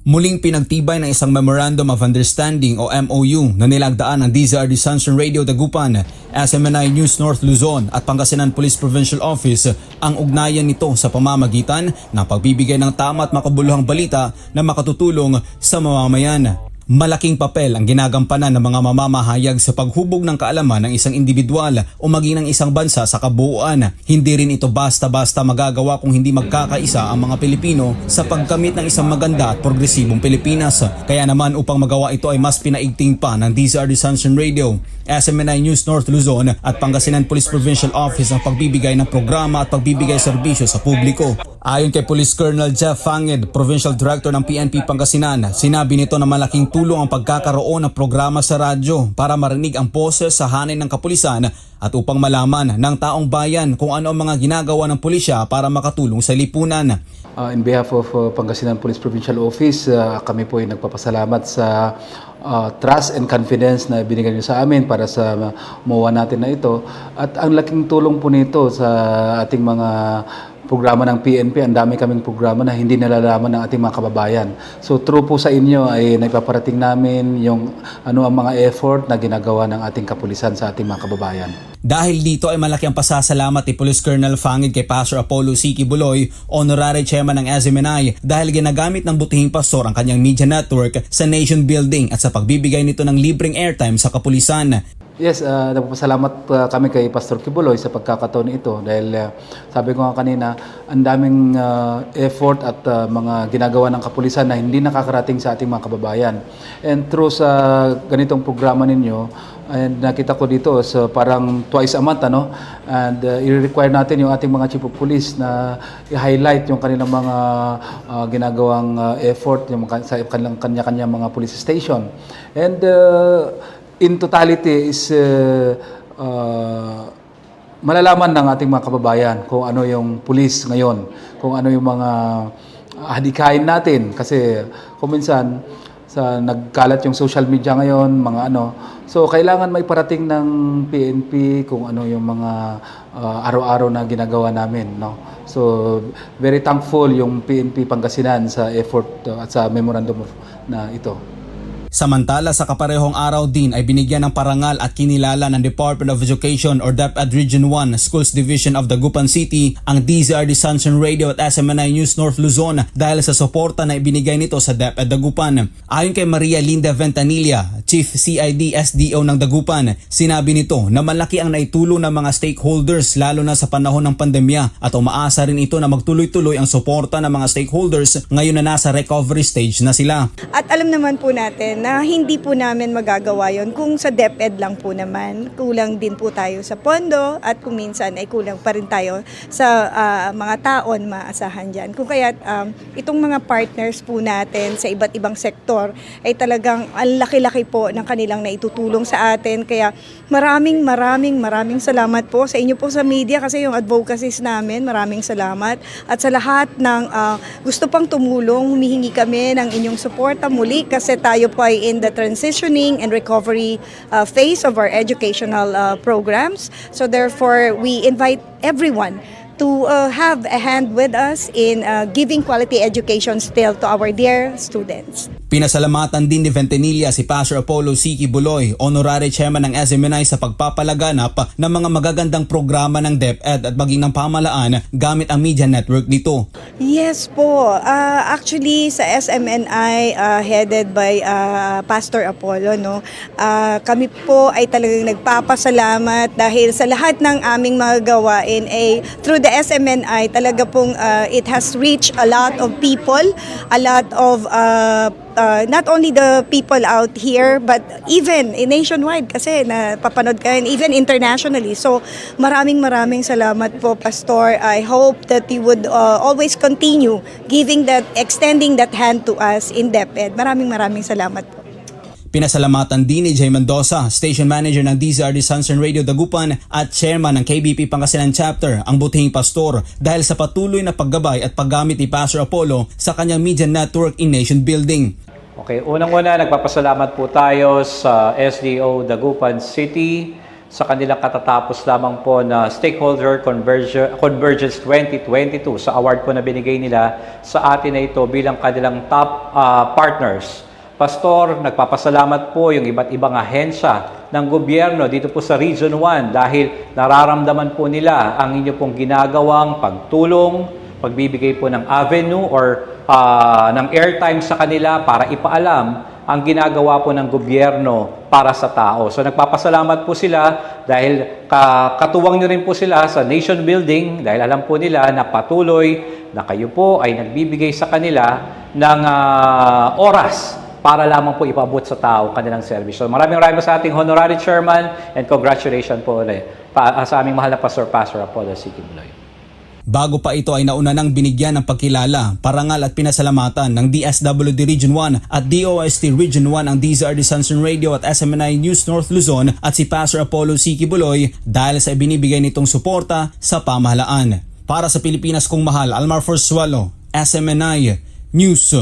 Muling pinagtibay ng isang Memorandum of Understanding o MOU na nilagdaan ng DZRD Sunshine Radio Dagupan, SMNI News North Luzon at Pangasinan Police Provincial Office ang ugnayan nito sa pamamagitan ng pagbibigay ng tama at makabuluhang balita na makatutulong sa mamamayan. Malaking papel ang ginagampanan ng mga mamamahayag sa paghubog ng kaalaman ng isang individual o maging ng isang bansa sa kabuuan. Hindi rin ito basta-basta magagawa kung hindi magkakaisa ang mga Pilipino sa pagkamit ng isang maganda at progresibong Pilipinas. Kaya naman upang magawa ito ay mas pinaigting pa ng DZRD Sunshine Radio, SMNI News North Luzon at Pangasinan Police Provincial Office ang pagbibigay ng programa at pagbibigay serbisyo sa publiko. Ayon kay Police Colonel Jeff Fanged, Provincial Director ng PNP Pangasinan, sinabi nito na malaking tulong ang pagkakaroon ng programa sa radyo para marinig ang boses sa hanay ng kapulisan at upang malaman ng taong bayan kung ano ang mga ginagawa ng pulisya para makatulong sa lipunan. In behalf of Pangasinan Police Provincial Office, kami po ay nagpapasalamat sa trust and confidence na binigay niyo sa amin para sa MOA natin na ito. At ang laking tulong po nito sa ating mga programa ng PNP, ang dami kaming programa na hindi nalalaman ng ating mga kababayan. So true po sa inyo ay nagpaparating namin yung ano ang mga effort na ginagawa ng ating kapulisan sa ating mga kababayan. Dahil dito ay malaki ang pasasalamat ni Police Colonel Fanged kay Pastor Apollo Siki Buloy, Honorary Chairman ng SMNI, dahil ginagamit ng butihing pastor ang kanyang media network sa nation building at sa pagbibigay nito ng libreng airtime sa kapulisan. Yes, nagpapasalamat kami kay Pastor Kibuloy sa pagkakataon ito dahil sabi ko nga kanina, ang daming effort at mga ginagawa ng kapulisan na hindi nakakarating sa ating mga kababayan. And through sa ganitong programa ninyo, and nakita ko dito so parang twice a month and i-require natin yung ating mga chief of police na i-highlight yung kanilang mga ginagawang effort yung sa kanya-kanya mga police station. And in totality is malalaman ng ating mga kababayan kung ano yung pulis ngayon, kung ano yung mga hadikain natin kasi kung minsan sa nagkalat yung social media ngayon, mga so kailangan may parating ng PNP kung ano yung mga araw-araw na ginagawa namin, So very thankful yung PNP Pangasinan sa effort at sa memorandum na ito. Samantala sa kaparehong araw din ay binigyan ng parangal at kinilala ng Department of Education or DepEd Region 1 Schools Division of Dagupan City ang DZRD Sunshine Radio at SMNI News North Luzon dahil sa suporta na ibinigay nito sa DepEd Dagupan. Ayon kay Maria Linda Ventanilla, Chief CID SDO ng Dagupan, sinabi nito na malaki ang naitulong ng mga stakeholders lalo na sa panahon ng pandemya at umaasa rin ito na magtuloy-tuloy ang suporta ng mga stakeholders ngayon na nasa recovery stage na sila. At alam naman po natin na hindi po namin magagawa yon kung sa DepEd lang po naman. Kulang din po tayo sa pondo at kung minsan ay kulang pa rin tayo sa mga taon maasahan dyan. Kung kaya itong mga partners po natin sa iba't ibang sektor ay talagang ang laki-laki po ng kanilang naitutulong sa atin. Kaya maraming salamat po sa inyo po sa media kasi yung advocacies namin, maraming salamat. At sa lahat ng gusto pang tumulong, humihingi kami ng inyong suporta muli kasi tayo po ay in the transitioning and recovery phase of our educational programs. So therefore, we invite everyone to have a hand with us in giving quality education still to our dear students. Pinasalamatan din ni Ventanilla si Pastor Apollo Siki Buloy, Honorary Chairman ng SMNI sa pagpapalaganap ng mga magagandang programa ng DepEd at maging ng pamahalaan gamit ang media network nito. Yes po. Actually, sa SMNI headed by Pastor Apollo, kami po ay talagang nagpapasalamat dahil sa lahat ng aming mga gawain ay through the SMNI talaga pong it has reached a lot of people, a lot of not only the people out here but even nationwide kasi napapanood ka and even internationally. So maraming salamat po, Pastor. I hope that you would always continue extending that hand to us in DepEd. Maraming salamat po. Pinasalamatan din ni Jay Mendoza, Station Manager ng DZRD Sunshine Radio Dagupan at Chairman ng KBP Pangasinan Chapter, ang butihing pastor dahil sa patuloy na paggabay at paggamit ni Pastor Apollo sa kanyang media network in nation building. Okay, unang-una nagpapasalamat po tayo sa SDO Dagupan City, sa kanilang katatapos lamang po na Stakeholder Convergence 2022 sa award po na binigay nila sa atin na ito bilang kanilang top partners. Pastor, nagpapasalamat po yung iba't ibang ahensya ng gobyerno dito po sa Region 1 dahil nararamdaman po nila ang inyo pong ginagawang pagtulong, pagbibigay po ng avenue or ng airtime sa kanila para ipaalam ang ginagawa po ng gobyerno para sa tao. So nagpapasalamat po sila dahil katuwang nyo rin po sila sa nation building dahil alam po nila na patuloy na kayo po ay nagbibigay sa kanila ng oras para lamang po ipaabot sa tao kanilang service. So maraming sa ating honorary chairman and congratulations po ulit sa aming mahal na Pastor Apollo C. Kibuloy. Bago pa ito ay nauna nang binigyan ng pagkilala, parangal at pinasalamatan ng DSWD Region 1 at DOST Region 1 ang DZRD Sunshine Radio at SMNI News North Luzon at si Pastor Apollo C. Kibuloy dahil sa ibinibigay nitong suporta sa pamahalaan. Para sa Pilipinas kong mahal, Almar Forsualo, SMNI News